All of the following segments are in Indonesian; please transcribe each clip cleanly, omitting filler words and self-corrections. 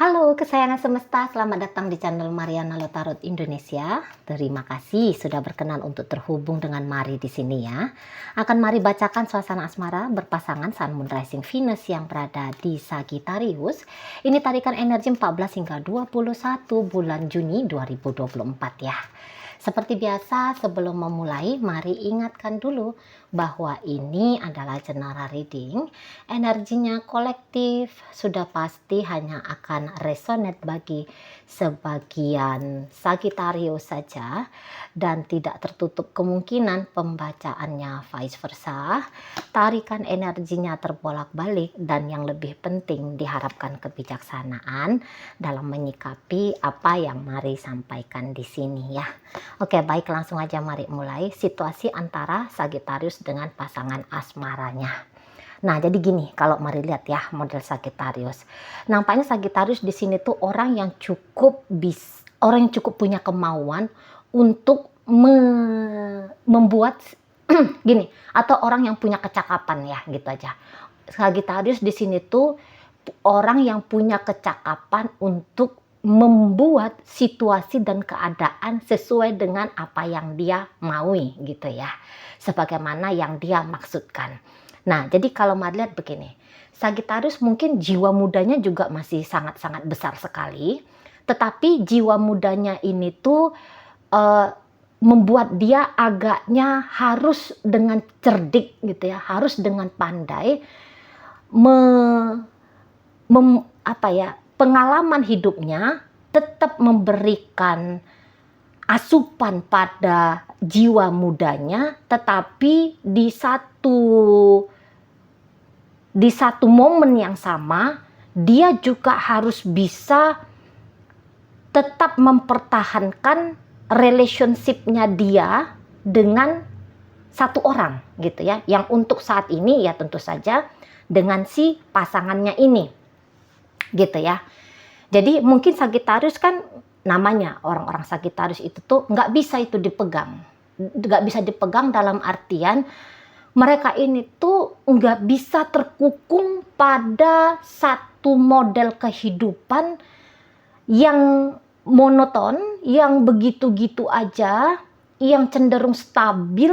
Halo kesayangan semesta, selamat datang di channel Mariana Lotarot Indonesia. Terima kasih sudah berkenan untuk terhubung dengan Mari di sini ya. Akan Mari bacakan suasana asmara berpasangan Sun Moon Rising Venus yang berada di Sagittarius. Ini tarikan energi 14 hingga 21 bulan Juni 2024 ya. Seperti biasa, sebelum memulai, mari ingatkan dulu bahwa ini adalah general reading. Energinya kolektif, sudah pasti hanya akan resonate bagi sebagian Sagittarius saja dan tidak tertutup kemungkinan pembacaannya vice versa. Tarikan energinya terbolak-balik dan yang lebih penting diharapkan kebijaksanaan dalam menyikapi apa yang mari sampaikan di sini ya. Oke, baik, langsung aja mari mulai situasi antara Sagittarius dengan pasangan asmaranya. Nah, jadi gini, kalau mari lihat ya model Sagittarius. Nampaknya Sagittarius di sini tuh orang yang cukup punya kemauan untuk membuat gini, atau orang yang punya kecakapan ya, gitu aja. Sagittarius di sini tuh orang yang punya kecakapan untuk membuat situasi dan keadaan sesuai dengan apa yang dia maui gitu ya, sebagaimana yang dia maksudkan. Nah, jadi kalau mari lihat begini, Sagittarius mungkin jiwa mudanya juga masih sangat-sangat besar sekali, tetapi jiwa mudanya ini tuh membuat dia agaknya harus dengan cerdik gitu ya, harus dengan pandai pengalaman hidupnya tetap memberikan asupan pada jiwa mudanya, tetapi di satu momen yang sama dia juga harus bisa tetap mempertahankan relationship-nya dia dengan satu orang gitu ya, yang untuk saat ini ya tentu saja dengan si pasangannya ini gitu ya. Jadi mungkin Sagittarius kan namanya orang-orang Sagittarius itu tuh nggak bisa itu dipegang, nggak bisa dipegang dalam artian mereka ini tuh nggak bisa terkukung pada satu model kehidupan yang monoton, yang begitu-gitu aja, yang cenderung stabil.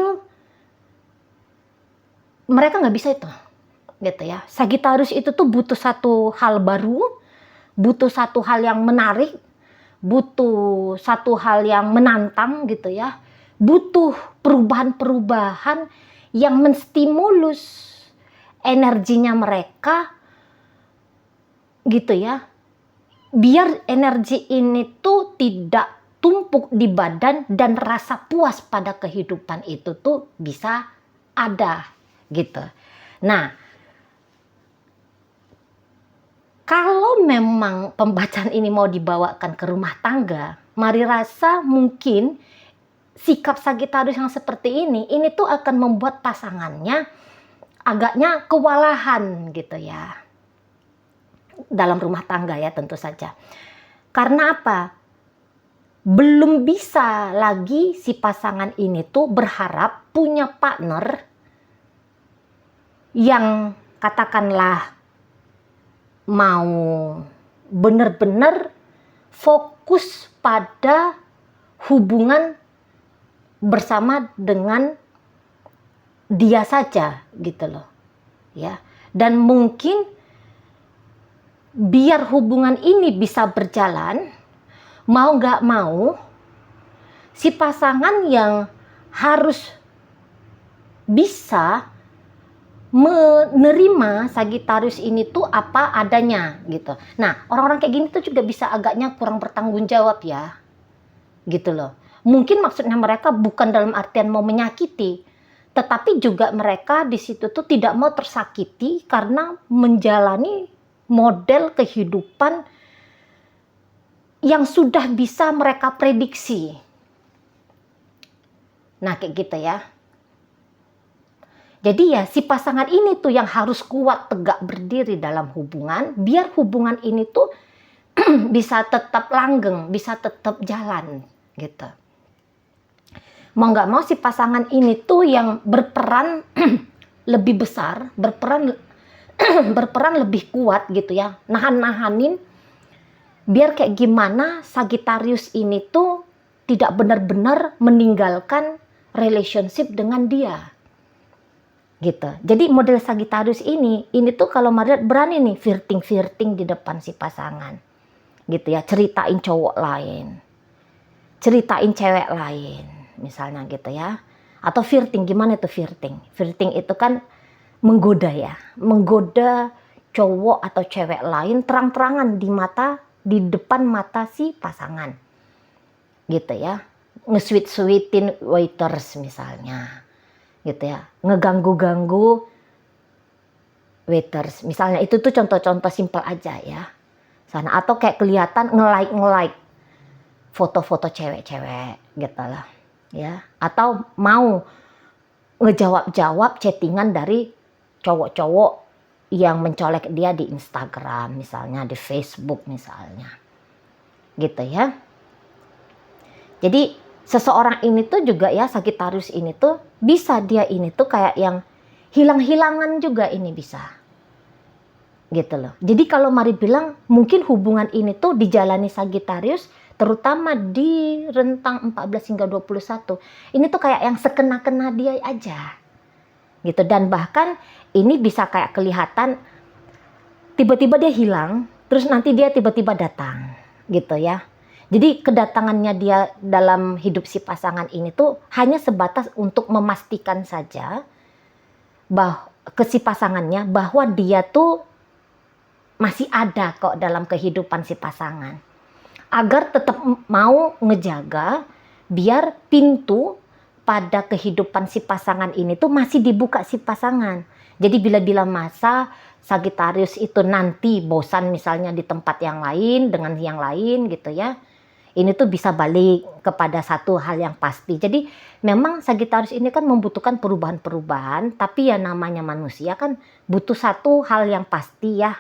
Mereka nggak bisa itu gitu ya. Sagittarius itu tuh butuh satu hal baru, butuh satu hal yang menarik, butuh satu hal yang menantang gitu ya, butuh perubahan-perubahan yang menstimulus energinya mereka gitu ya, biar energi ini tuh tidak tumpuk di badan dan rasa puas pada kehidupan itu tuh bisa ada gitu. Nah, kalau memang pembacaan ini mau dibawakan ke rumah tangga, mari rasa mungkin sikap Sagittarius yang seperti ini tuh akan membuat pasangannya agaknya kewalahan gitu ya. Dalam rumah tangga ya tentu saja. Karena apa? Belum bisa lagi si pasangan ini tuh berharap punya partner yang katakanlah mau benar-benar fokus pada hubungan bersama dengan dia saja gitu loh ya. Dan mungkin biar hubungan ini bisa berjalan, mau nggak mau si pasangan yang harus bisa menerima Sagittarius ini tuh apa adanya gitu. Nah, orang-orang kayak gini tuh juga bisa agaknya kurang bertanggung jawab ya, gitu loh. Mungkin maksudnya mereka bukan dalam artian mau menyakiti, tetapi juga mereka di situ tuh tidak mau tersakiti karena menjalani model kehidupan yang sudah bisa mereka prediksi. Nah, kayak gitu ya. Jadi ya si pasangan ini tuh yang harus kuat tegak berdiri dalam hubungan, biar hubungan ini tuh bisa tetap langgeng, bisa tetap jalan gitu. Mau nggak mau si pasangan ini tuh yang berperan lebih besar, berperan lebih kuat gitu ya, nahan-nahanin biar kayak gimana Sagittarius ini tuh tidak benar-benar meninggalkan relationship dengan dia. Gitu. Jadi model Sagittarius ini tuh kalau Maria berani nih flirting di depan si pasangan. Gitu ya, ceritain cowok lain. Ceritain cewek lain, misalnya gitu ya. Atau flirting, gimana itu flirting? Flirting itu kan menggoda ya, menggoda cowok atau cewek lain terang-terangan di depan mata si pasangan. Gitu ya. Nge-sweet-sweetin waiters misalnya. Gitu ya, ngeganggu-ganggu waiters misalnya, itu tuh contoh-contoh simpel aja ya sana. Atau kayak kelihatan nge-like foto-foto cewek-cewek gitu lah ya, atau mau ngejawab chattingan dari cowok-cowok yang mencolek dia di Instagram misalnya, di Facebook misalnya gitu ya. Jadi seseorang ini tuh juga ya, Sagittarius ini tuh bisa dia ini tuh kayak yang hilang-hilangan juga ini bisa. Gitu loh. Jadi kalau Mari bilang mungkin hubungan ini tuh dijalani Sagittarius terutama di rentang 14 hingga 21. Ini tuh kayak yang sekena-kena dia aja. Gitu, dan bahkan ini bisa kayak kelihatan tiba-tiba dia hilang, terus nanti dia tiba-tiba datang. Gitu ya. Jadi kedatangannya dia dalam hidup si pasangan ini tuh hanya sebatas untuk memastikan saja ke si pasangannya bahwa dia tuh masih ada kok dalam kehidupan si pasangan. Agar tetap mau ngejaga biar pintu pada kehidupan si pasangan ini tuh masih dibuka si pasangan. Jadi bila-bila masa Sagittarius itu nanti bosan misalnya di tempat yang lain dengan yang lain gitu ya, ini tuh bisa balik kepada satu hal yang pasti. Jadi memang Sagittarius ini kan membutuhkan perubahan-perubahan, tapi ya namanya manusia kan butuh satu hal yang pasti ya.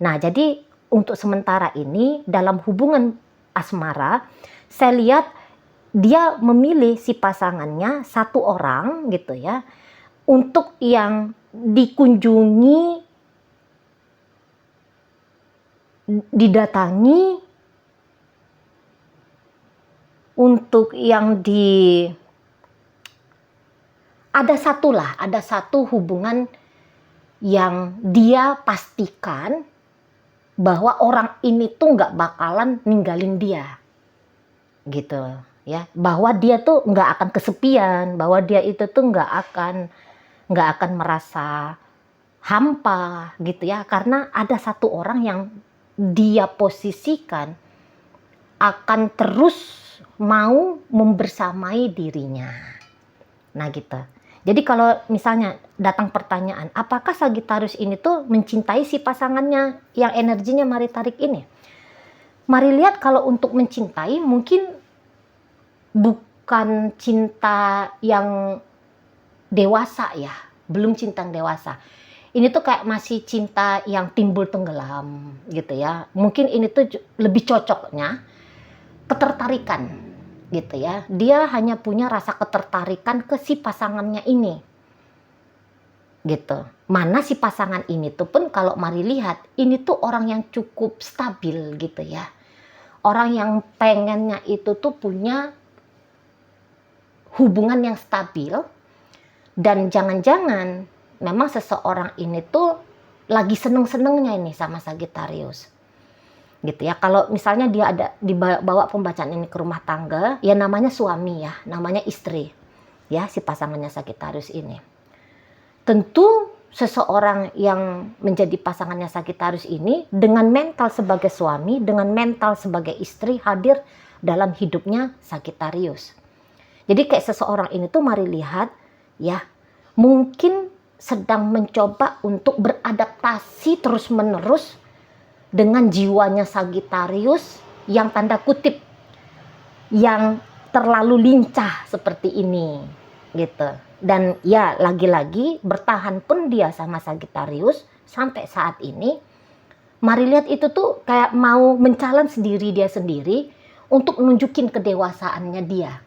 Nah jadi untuk sementara ini dalam hubungan asmara, saya lihat dia memilih si pasangannya satu orang gitu ya, untuk yang dikunjungi, didatangi, untuk yang ada satu hubungan yang dia pastikan bahwa orang ini tuh nggak bakalan ninggalin dia, gitu ya, bahwa dia tuh nggak akan kesepian, bahwa dia itu tuh nggak akan merasa hampa gitu ya, karena ada satu orang yang dia posisikan akan terus mau membersamai dirinya. Nah gitu. Jadi kalau misalnya datang pertanyaan, apakah Sagittarius ini tuh mencintai si pasangannya yang energinya Mari tarik ini? Mari lihat kalau untuk mencintai mungkin bukan cinta yang dewasa ya, belum cinta yang dewasa. Ini tuh kayak masih cinta yang timbul tenggelam gitu ya. Mungkin ini tuh lebih cocoknya ketertarikan gitu ya. Dia hanya punya rasa ketertarikan ke si pasangannya ini gitu. Mana si pasangan ini tuh pun kalau Mari lihat ini tuh orang yang cukup stabil gitu ya. Orang yang pengennya itu tuh punya hubungan yang stabil, dan jangan-jangan memang seseorang ini tuh lagi seneng-senengnya ini sama Sagittarius gitu ya. Kalau misalnya dia ada dibawa pembacaan ini ke rumah tangga, ya namanya suami ya, namanya istri ya si pasangannya Sagittarius ini. Tentu seseorang yang menjadi pasangannya Sagittarius ini dengan mental sebagai suami, dengan mental sebagai istri hadir dalam hidupnya Sagittarius. Jadi kayak seseorang ini tuh Mari lihat ya, mungkin sedang mencoba untuk beradaptasi terus-menerus dengan jiwanya Sagittarius yang tanda kutip yang terlalu lincah seperti ini gitu. Dan ya lagi-lagi bertahan pun dia sama Sagittarius sampai saat ini. Mari lihat itu tuh kayak mau men-challenge diri dia sendiri untuk nunjukin kedewasaannya dia.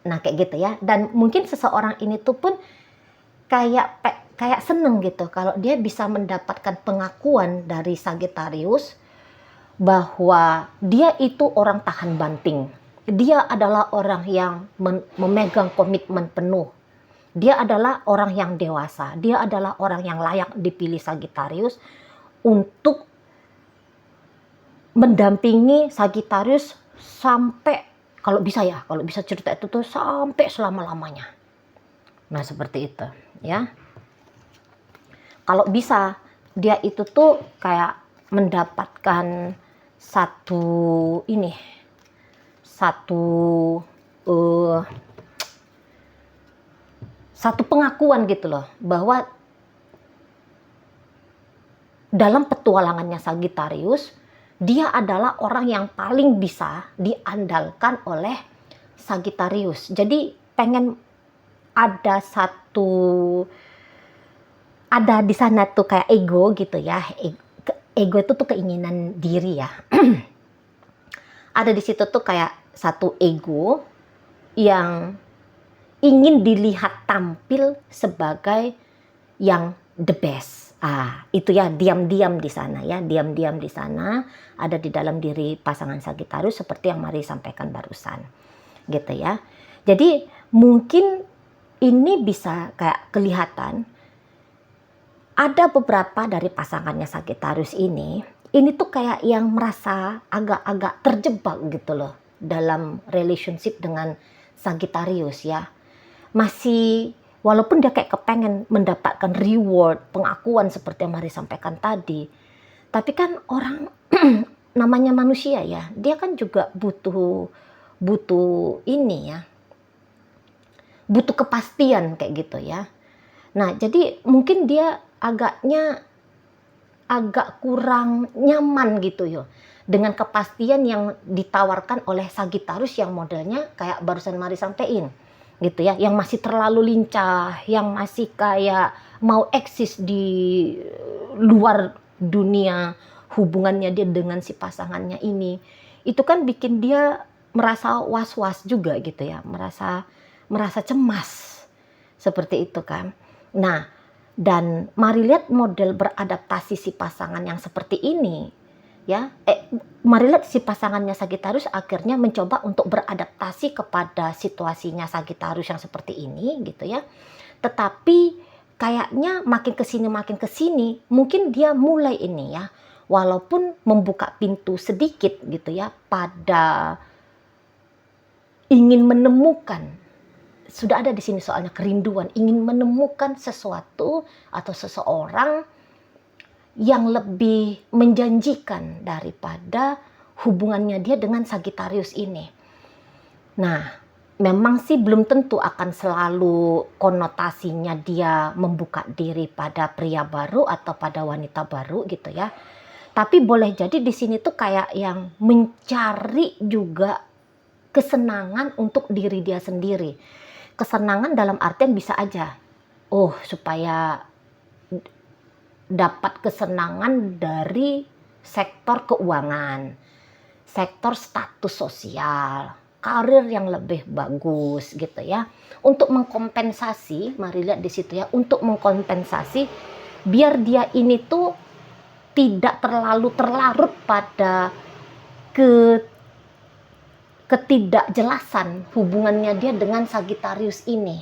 Nah kayak gitu ya. Dan mungkin seseorang ini tuh pun kayak seneng gitu kalau dia bisa mendapatkan pengakuan dari Sagittarius bahwa dia itu orang tahan banting. Dia adalah orang yang memegang komitmen penuh. Dia adalah orang yang dewasa. Dia adalah orang yang layak dipilih Sagittarius untuk mendampingi Sagittarius sampai, kalau bisa cerita itu tuh sampai selama-lamanya. Nah, seperti itu ya. Kalau bisa dia itu tuh kayak mendapatkan satu pengakuan gitu loh, bahwa dalam petualangannya Sagittarius, dia adalah orang yang paling bisa diandalkan oleh Sagittarius. Jadi pengen ada di sana tuh kayak ego gitu ya. Ego itu tuh keinginan diri ya. Ada di situ tuh kayak satu ego yang ingin dilihat tampil sebagai yang the best. Itu ya, diam-diam di sana ya, diam-diam di sana ada di dalam diri pasangan Sagittarius seperti yang Mari sampaikan barusan. Gitu ya. Jadi mungkin ini bisa kayak kelihatan ada beberapa dari pasangannya Sagittarius ini tuh kayak yang merasa agak-agak terjebak gitu loh dalam relationship dengan Sagittarius ya. Masih, walaupun dia kayak kepengen mendapatkan reward, pengakuan seperti yang Mari sampaikan tadi, tapi kan orang namanya manusia ya, dia kan juga butuh ini ya, butuh kepastian kayak gitu ya. Nah, jadi mungkin dia agak kurang nyaman gitu yo dengan kepastian yang ditawarkan oleh Sagittarius yang modelnya kayak barusan Mari sampein gitu ya, yang masih terlalu lincah, yang masih kayak mau eksis di luar dunia hubungannya dia dengan si pasangannya ini. Itu kan bikin dia merasa was-was juga gitu ya, merasa cemas seperti itu kan. Nah, dan Mari lihat model beradaptasi si pasangan yang seperti ini ya. Mari lihat si pasangannya Sagittarius akhirnya mencoba untuk beradaptasi kepada situasinya Sagittarius yang seperti ini gitu ya. Tetapi kayaknya makin kesini mungkin dia mulai ini ya, walaupun membuka pintu sedikit gitu ya pada ingin menemukan. Sudah ada di sini soalnya kerinduan, ingin menemukan sesuatu atau seseorang yang lebih menjanjikan daripada hubungannya dia dengan Sagittarius ini. Nah, memang sih belum tentu akan selalu konotasinya dia membuka diri pada pria baru atau pada wanita baru gitu ya. Tapi boleh jadi di sini tuh kayak yang mencari juga kesenangan untuk diri dia sendiri. Kesenangan dalam artian bisa aja, supaya dapat kesenangan dari sektor keuangan, sektor status sosial, karir yang lebih bagus gitu ya. Untuk mengkompensasi, Mari lihat di situ ya, untuk mengkompensasi biar dia ini tuh tidak terlalu terlarut pada ketidakjelasan hubungannya dia dengan Sagittarius ini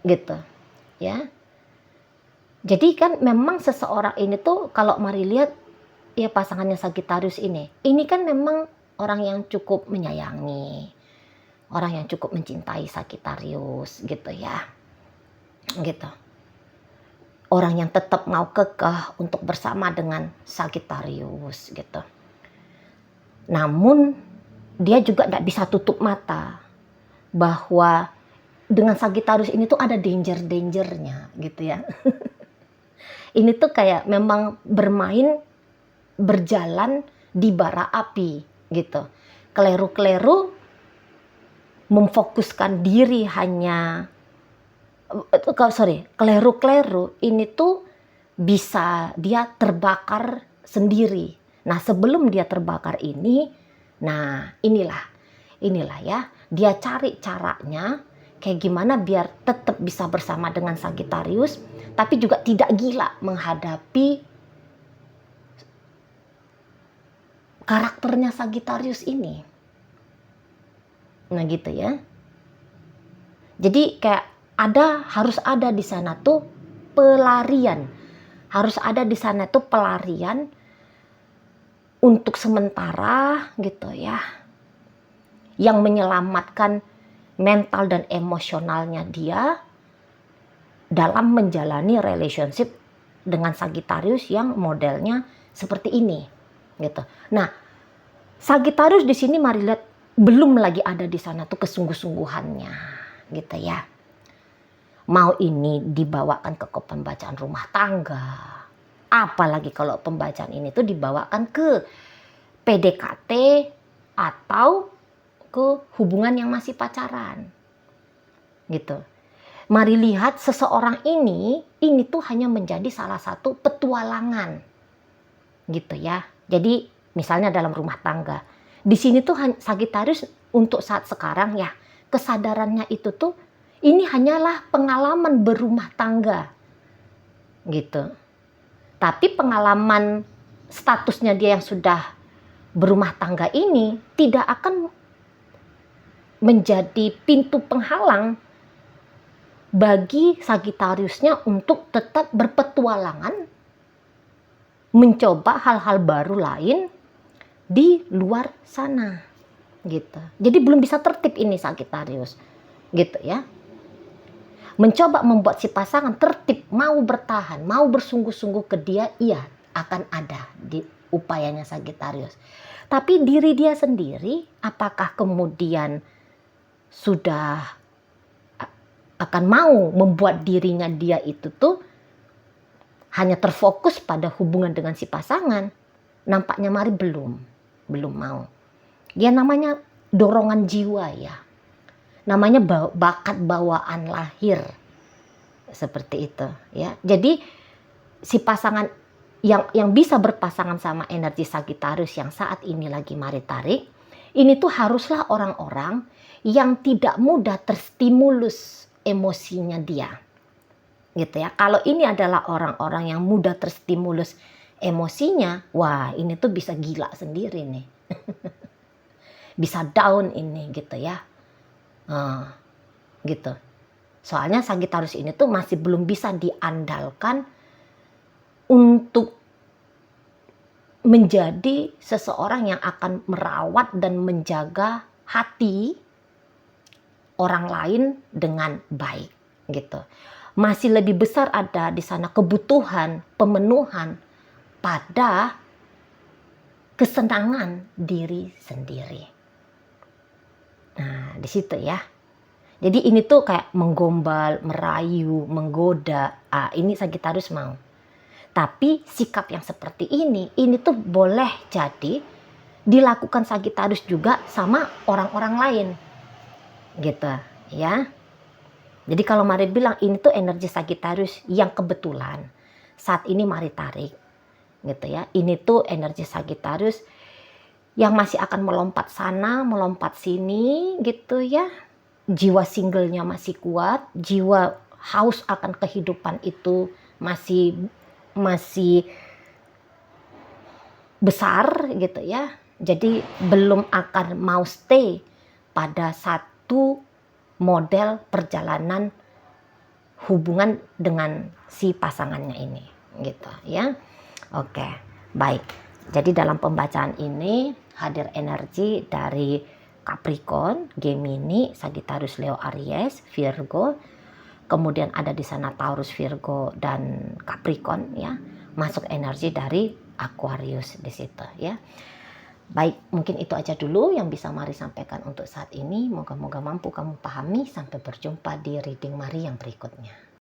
gitu ya. Jadi kan memang seseorang ini tuh kalau Mari lihat ya, pasangannya Sagittarius ini kan memang orang yang cukup menyayangi, orang yang cukup mencintai Sagittarius gitu ya, gitu. Orang yang tetap mau kekeh untuk bersama dengan Sagittarius gitu. Namun dia juga tidak bisa tutup mata bahwa dengan Sagittarius ini tuh ada danger-dangernya gitu ya. Ini tuh kayak memang berjalan di bara api gitu. Keleru-keleru memfokuskan diri hanya, keleru-keleru ini tuh bisa dia terbakar sendiri. Nah, sebelum dia terbakar ini, nah inilah ya, dia cari caranya kayak gimana biar tetap bisa bersama dengan Sagittarius, tapi juga tidak gila menghadapi karakternya Sagittarius ini. Nah gitu ya. Jadi kayak harus ada di sana tuh pelarian. Harus ada di sana tuh pelarian untuk sementara gitu ya. Yang menyelamatkan mental dan emosionalnya dia dalam menjalani relationship dengan Sagittarius yang modelnya seperti ini gitu. Nah, Sagittarius di sini mari lihat belum lagi ada di sana tuh kesungguh-sungguhannya gitu ya. Mau ini dibawakan ke pembacaan rumah tangga. Apalagi kalau pembacaan ini tuh dibawakan ke PDKT atau ke hubungan yang masih pacaran. Gitu. Mari lihat seseorang ini tuh hanya menjadi salah satu petualangan. Gitu ya. Jadi misalnya dalam rumah tangga. Di sini tuh Sagittarius untuk saat sekarang ya, kesadarannya itu tuh ini hanyalah pengalaman berumah tangga. Gitu. Tapi pengalaman statusnya dia yang sudah berumah tangga ini tidak akan menjadi pintu penghalang bagi Sagittariusnya untuk tetap berpetualangan, mencoba hal-hal baru lain di luar sana, gitu. Jadi belum bisa tertib ini Sagittarius, gitu ya. Mencoba membuat si pasangan tertib, mau bertahan, mau bersungguh-sungguh ke dia, iya akan ada di upayanya Sagittarius. Tapi diri dia sendiri, apakah kemudian sudah akan mau membuat dirinya dia itu tuh hanya terfokus pada hubungan dengan si pasangan? Nampaknya mari belum mau. Ya namanya dorongan jiwa ya. Namanya bakat bawaan lahir. Seperti itu ya. Jadi si pasangan yang bisa berpasangan sama energi Sagittarius yang saat ini lagi mari tarik, ini tuh haruslah orang-orang yang tidak mudah terstimulus emosinya dia. Gitu ya. Kalau ini adalah orang-orang yang mudah terstimulus emosinya, wah ini tuh bisa gila sendiri nih. Bisa down ini gitu ya. Gitu. Soalnya Sagittarius ini tuh masih belum bisa diandalkan untuk menjadi seseorang yang akan merawat dan menjaga hati orang lain dengan baik gitu. Masih lebih besar ada di sana kebutuhan, pemenuhan pada kesenangan diri sendiri. Nah, di situ ya. Jadi ini tuh kayak menggombal, merayu, menggoda. Ini Sagittarius mau. Tapi sikap yang seperti ini tuh boleh jadi dilakukan Sagittarius juga sama orang-orang lain. Gitu ya. Jadi kalau mari bilang ini tuh energi Sagittarius yang kebetulan saat ini mari tarik. Gitu ya. Ini tuh energi Sagittarius yang masih akan melompat sana, melompat sini gitu ya. Jiwa singlenya masih kuat, jiwa haus akan kehidupan itu masih besar gitu ya. Jadi belum akan mau stay pada satu model perjalanan hubungan dengan si pasangannya ini gitu ya. Oke, baik. Jadi dalam pembacaan ini hadir energi dari Capricorn, Gemini, Sagittarius, Leo, Aries, Virgo. Kemudian ada di sana Taurus, Virgo, dan Capricorn ya. Masuk energi dari Aquarius di situ ya. Baik, mungkin itu aja dulu yang bisa Mari sampaikan untuk saat ini. Moga-moga mampu kamu pahami. Sampai berjumpa di reading Mari yang berikutnya.